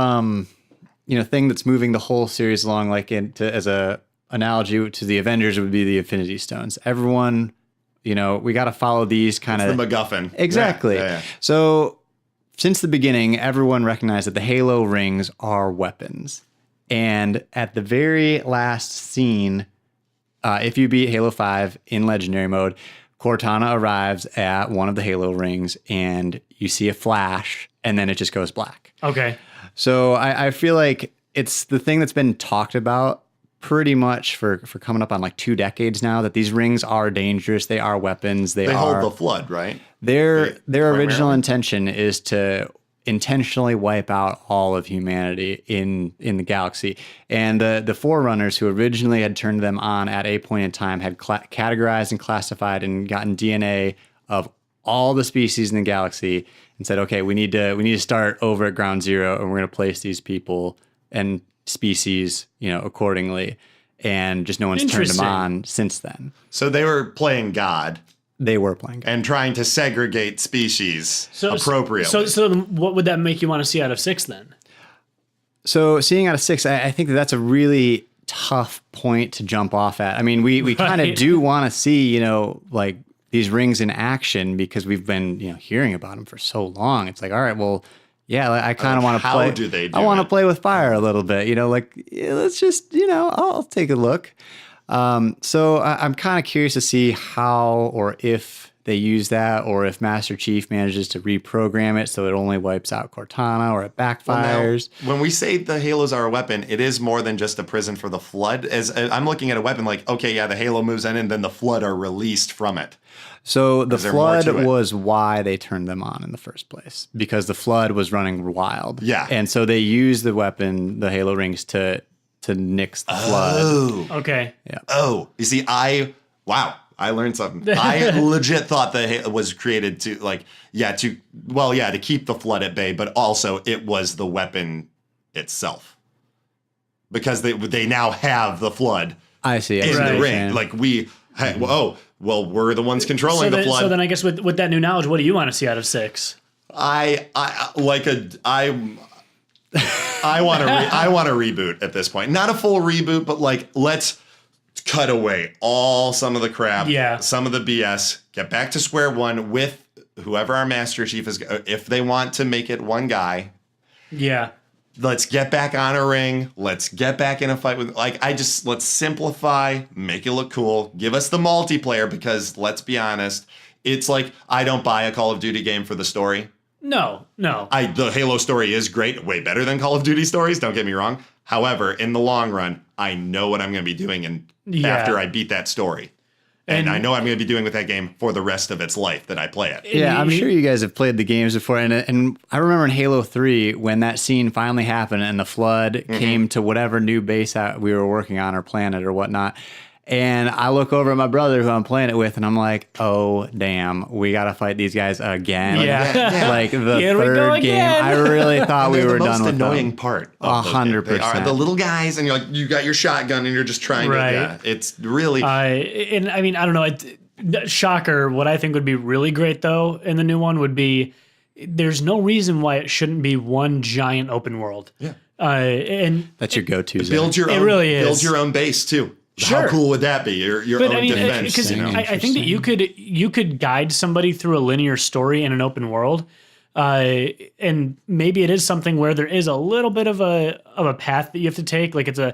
S3: thing that's moving the whole series along, like as a analogy to the Avengers, would be the Infinity Stones. Everyone, we got to follow these kind of
S2: the MacGuffin.
S3: Exactly.
S2: Yeah.
S3: So since the beginning, everyone recognized that the Halo rings are weapons. And at the very last scene, if you beat Halo 5 in Legendary mode, Cortana arrives at one of the Halo rings and you see a flash and then it just goes black.
S1: Okay.
S3: So I feel like it's the thing that's been talked about pretty much for coming up on like 2 decades now, that these rings are dangerous. They are weapons. They
S2: hold the flood, right?
S3: Their original intention is to intentionally wipe out all of humanity in the galaxy. And the Forerunners, who originally had turned them on at a point in time, had categorized and classified and gotten DNA of all the species in the galaxy and said, okay, we need to start over at ground zero, and we're going to place these people and species, accordingly. And just no one's turned them on since then.
S2: So they were playing God.
S3: They were playing God.
S2: And trying to segregate species appropriately.
S1: So what would that make you want to see out of 6 then?
S3: So seeing out of 6, I think that's a really tough point to jump off at. I mean, we kind of do want to see, like these rings in action, because we've been, hearing about them for so long. It's like, all right, well, yeah, I kind of want to play.
S2: How do they do
S3: I want to play with fire a little bit, let's just, I'll take a look. So I'm kind of curious to see how or if they use that, or if Master Chief manages to reprogram it so it only wipes out Cortana or it backfires.
S2: Well, now, when we say the Halos are a weapon, it is more than just a prison for the Flood. As I'm looking at a weapon like, okay, yeah, the Halo moves in and then the Flood are released from it.
S3: So the Flood was why they turned them on in the first place, because the Flood was running wild.
S2: Yeah.
S3: And so they used the weapon, the Halo rings, to nix the Flood.
S1: Okay.
S3: Yeah.
S2: Oh, you see, I learned something. I legit thought that it was created to to keep the Flood at bay, but also it was the weapon itself. Because they now have the Flood.
S3: I see.
S2: In the ring. Like we're the ones controlling the Flood.
S1: So then I guess with that new knowledge, what do you want to see out of 6?
S2: I want a reboot at this point. Not a full reboot, but like let's cut away some of the crap, some of the BS, get back to square one with whoever our Master Chief is. If they want to make it one guy, let's get back on a ring. Let's get back in a fight with let's simplify, make it look cool, give us the multiplayer, because let's be honest, it's like I don't buy a Call of Duty game for the story.
S1: No.
S2: The Halo story is great, way better than Call of Duty stories, don't get me wrong. However, in the long run, I know what I'm going to be doing after I beat that story. And I know I'm going to be doing with that game for the rest of its life that I play it.
S3: Yeah, I'm sure you guys have played the games before. And I remember in Halo 3, when that scene finally happened and the Flood came to whatever new base that we were working on, or planet or whatnot. And I look over at my brother who I'm playing it with, and I'm like, oh, damn, we got to fight these guys again.
S1: Yeah.
S3: Like the third game. I really thought we were done with them.
S2: The most annoying part.
S3: 100%.
S2: The little guys, and you're like, you got your shotgun, and you're just trying to, it's really.
S1: And I mean, I don't know. Shocker. What I think would be really great, though, in the new one would be there's no reason why it shouldn't be one giant open world.
S2: Yeah.
S3: And that's your go-to.
S2: Build your own.
S1: It really is.
S2: Build your own base, too.
S1: Sure.
S2: How cool would that be? Your own defense.
S1: Because I think that you could guide somebody through a linear story in an open world, and maybe it is something where there is a little bit of a path that you have to take. Like it's a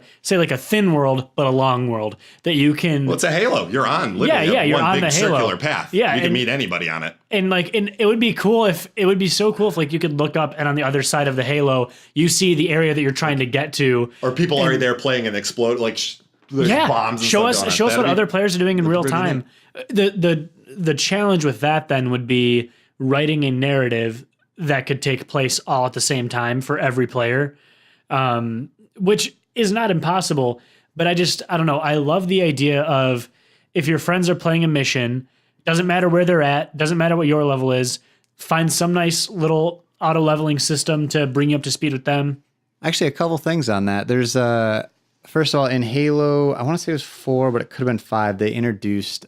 S1: thin world but a long world that you can.
S2: Well, it's a Halo. You're on. Literally
S1: you're on
S2: big
S1: the Halo
S2: circular path.
S1: Yeah,
S2: you can meet anybody on it.
S1: And it would be cool if like you could look up and on the other side of the Halo you see the area that you're trying to get to,
S2: or people are there playing and explode bombs. And
S1: show us what other players are doing in real time. The challenge with that then would be writing a narrative that could take place all at the same time for every player, which is not impossible. But I don't know. I love the idea of if your friends are playing a mission, doesn't matter where they're at, doesn't matter what your level is, find some nice little auto leveling system to bring you up to speed with them.
S3: Actually, a couple things on that. There's first of all, in Halo, I want to say it was 4, but it could have been 5. They introduced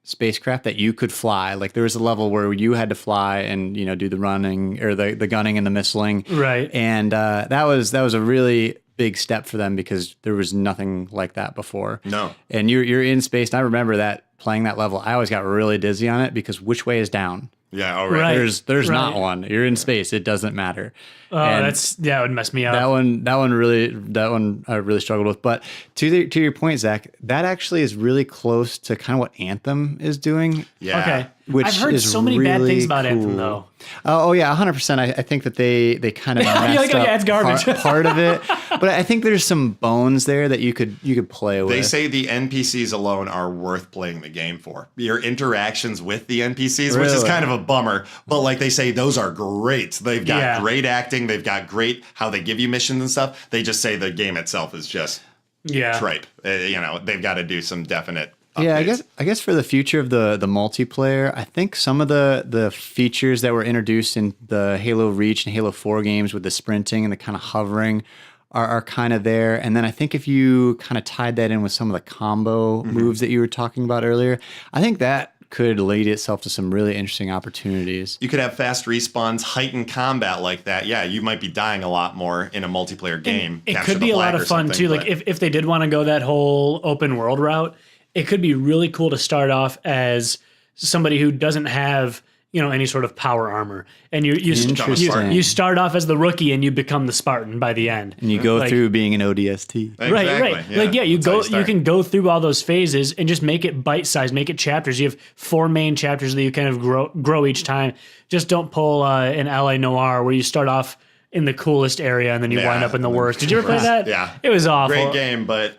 S3: spacecraft that you could fly. Like there was a level where you had to fly and do the running or the gunning and the missiling.
S1: Right.
S3: And that was a really big step for them because there was nothing like that before.
S2: No.
S3: And you're in space. And I remember that playing that level, I always got really dizzy on it because which way is down?
S2: Yeah, all
S1: Right.
S2: right.
S3: There's not one. You're in space. It doesn't matter.
S1: Oh, that would mess me up.
S3: That one I really struggled with. But to your point, Zach, that actually is really close to kind of what Anthem is doing.
S2: Yeah.
S1: Okay.
S3: Which
S1: I've heard
S3: is
S1: so many bad things
S3: really
S1: about Anthem,
S3: cool.
S1: though.
S3: Oh yeah, 100%. I think that they kind of messed
S1: like, oh,
S3: up
S1: yeah, it's garbage.
S3: part of it, but I think there's some bones there that you could play with.
S2: They say the NPCs alone are worth playing the game for. Your interactions with the NPCs, which is
S3: Really?
S2: kind of a bummer, but like they say, those are great. They've got great acting. They've got great how they give you missions and stuff. They just say the game itself is just tripe. They've got to do some definite updates.
S3: Yeah, I guess for the future of the multiplayer, I think some of the features that were introduced in the Halo Reach and Halo 4 games with the sprinting and the kind of hovering are kind of there. And then I think if you kind of tied that in with some of the combo moves that you were talking about earlier, I think that could lead itself to some really interesting opportunities.
S2: You could have fast respawns, heightened combat like that. Yeah, you might be dying a lot more in a multiplayer game.
S1: It could be a lot of fun too. Like if they did want to go that whole open world route, it could be really cool to start off as somebody who doesn't have, any sort of power armor, and you start off as the rookie and you become the Spartan by the end,
S3: and you go through being an ODST.
S2: Exactly,
S1: right.
S2: Yeah.
S1: You can go through all those phases and just make it bite sized, make it chapters. You have 4 main chapters that you kind of grow each time. Just don't pull an LA Noire where you start off in the coolest area and then you wind up in the worst. Did you ever play that?
S2: Yeah.
S1: It was awful.
S2: Great game, but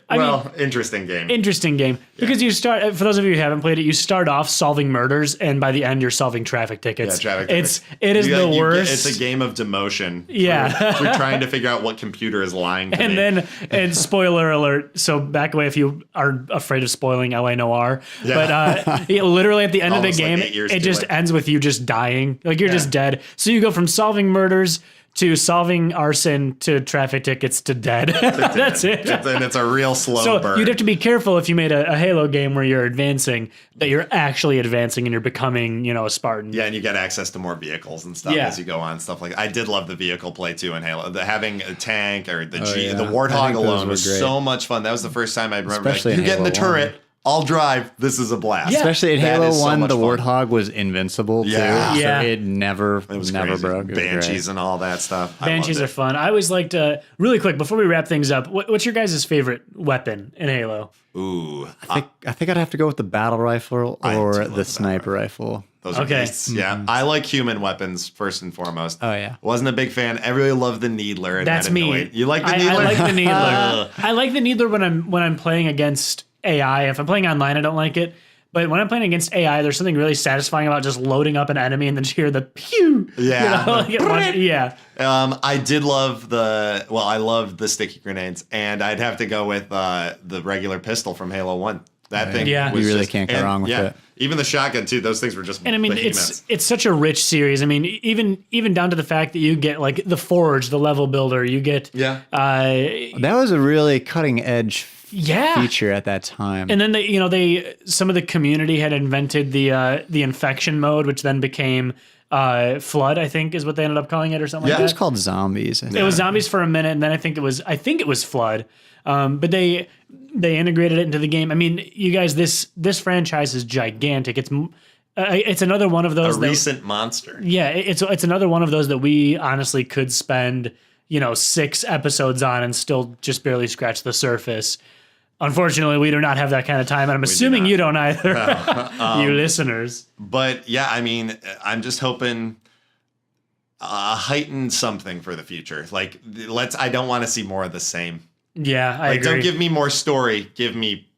S2: interesting game.
S1: Interesting game. Because you start, for those of you who haven't played it, you start off solving murders and by the end you're solving traffic tickets.
S2: Yeah, traffic tickets.
S1: It is the worst.
S2: It's a game of demotion.
S1: Yeah.
S2: We're trying to figure out what computer is lying to me.
S1: And spoiler alert, so back away if you are afraid of spoiling LA Noire. Yeah. But literally at the end of the game, it just ends with you just dying. Like you're just dead. So you go from solving murders to solving arson to traffic tickets to dead. That's it.
S2: And it's a real slow burn.
S1: You'd have to be careful if you made a Halo game where you're advancing, that you're actually advancing and you're becoming, a Spartan.
S2: Yeah, and you get access to more vehicles and stuff as you go on, stuff like that. I did love the vehicle play too in Halo. Having a tank or the Warthog alone was so much fun. That was the first time I remember.
S3: Especially
S2: you get in the
S3: Halo 1.
S2: turret. I'll drive. This is a blast.
S1: Yeah.
S3: Especially in Halo 1,
S2: so
S3: the
S2: fun.
S3: Warthog was invincible too.
S2: Yeah.
S1: Yeah.
S3: So it never
S2: crazy.
S3: broke. It was
S2: Banshees
S3: great.
S2: and all that stuff.
S1: Banshees are fun. I always liked, really quick, before we wrap things up, what's your guys' favorite weapon in Halo?
S2: Ooh.
S3: I think I'd have to go with the battle rifle or the sniper rifle.
S2: Those are beasts. Yeah. I like human weapons first and foremost.
S3: Oh, yeah.
S2: Wasn't a big fan. Everybody loved the Needler. And
S1: That's
S2: that
S1: me.
S2: annoyed. You like the Needler?
S1: I like the Needler. I like the Needler when I'm playing against AI. If I'm playing online, I don't like it. But when I'm playing against AI, there's something really satisfying about just loading up an enemy and then you hear the pew.
S2: Yeah.
S1: Yeah.
S2: I did love I loved the sticky grenades, and I'd have to go with the regular pistol from Halo 1. That thing was
S3: you really
S2: just,
S3: can't go wrong with it.
S2: Even the shotgun too, those things were just
S1: And I mean, it's such a rich series. I mean, even down to the fact that you get like the Forge, the level builder, you get
S3: that was a really cutting edge feature at that time.
S1: And then some of the community had invented the infection mode, which then became Flood, I think is what they ended up calling it or something like that.
S3: It was called Zombies.
S1: It was Zombies for a minute, and then I think it was Flood. But they integrated it into the game. I mean, you guys, this franchise is gigantic. It's another one of those
S2: recent monster.
S1: Yeah, it's another one of those that we honestly could spend 6 episodes on and still just barely scratch the surface. Unfortunately, we do not have that kind of time, and I'm assuming you don't either, you listeners.
S2: But yeah, I mean, I'm just hoping heighten something for the future. Like, I don't want to see more of the same.
S1: Yeah, I agree.
S2: Don't give me more story. Give me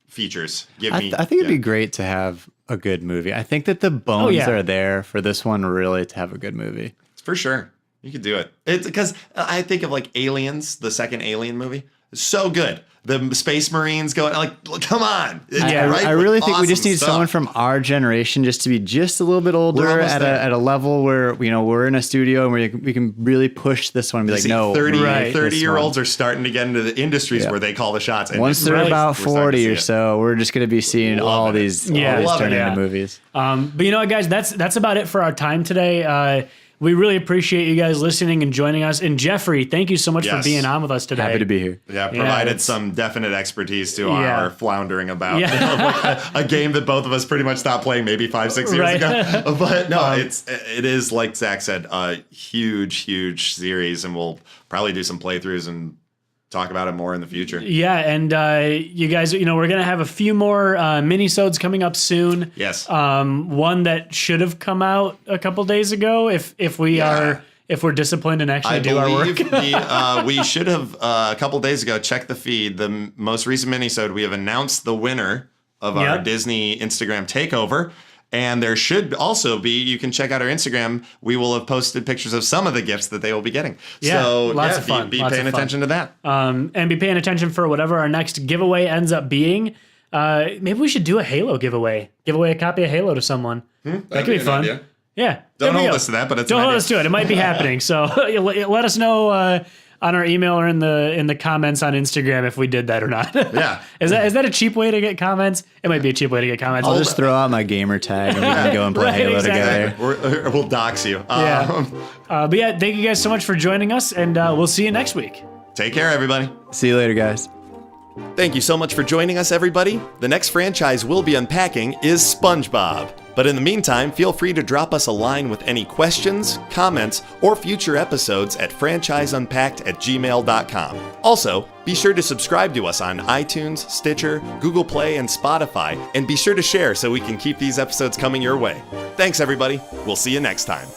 S2: features.
S3: I think it'd be great to have a good movie. I think that the bones are there for this one really to have a good movie.
S2: For sure. You could do it. It's because I think of like Aliens, the second Alien movie. It's so good. The Space Marines going come on.
S3: I really think we just need someone from our generation just to be just a little bit older at a level where we're in a studio and we can really push this one and be like, no,
S2: 30-year-olds are starting to get into the industries where they call the shots. And
S3: once they're about 40 or so, we're just going to be seeing all these turning into movies.
S1: But you know what, guys, that's about it for our time today. we really appreciate you guys listening and joining us. And Jeffrey, thank you so much for being on with us today.
S3: Happy to be here.
S2: Yeah, provided some definite expertise to our floundering about a game that both of us pretty much stopped playing maybe 5-6 years ago. But no, it is, like Zach said, a huge series, and we'll probably do some playthroughs and talk about it more in the future.
S1: Yeah, and you guys, we're going to have a few more minisodes coming up soon.
S2: Yes.
S1: One that should have come out a couple days ago if we're disciplined and actually do our work.
S2: We should have, a couple days ago, checked the feed. The most recent minisode, we have announced the winner of our Disney Instagram takeover. And there should also be, you can check out our Instagram. We will have posted pictures of some of the gifts that they will be getting.
S1: Yeah,
S2: so
S1: lots of fun.
S2: Be paying attention to that.
S1: And be paying attention for whatever our next giveaway ends up being. Maybe we should do a Halo giveaway. Give away a copy of Halo to someone. That could be fun.
S2: Idea.
S1: Yeah.
S2: Don't hold us to that, but
S1: don't hold us to it. It might be happening. So let us know on our email or in the comments on Instagram if we did that or not.
S2: Yeah.
S1: Is that a cheap way to get comments? It might be a cheap way to get comments.
S3: I'll just throw out my gamer tag and we can go and play Halo together.
S2: We'll dox you.
S1: But yeah, thank you guys so much for joining us, and we'll see you next week.
S2: Take care, everybody.
S3: See you later, guys.
S2: Thank you so much for joining us, everybody. The next franchise we'll be unpacking is SpongeBob. But in the meantime, feel free to drop us a line with any questions, comments, or future episodes at franchiseunpacked@gmail.com. Also, be sure to subscribe to us on iTunes, Stitcher, Google Play, and Spotify, and be sure to share so we can keep these episodes coming your way. Thanks, everybody. We'll see you next time.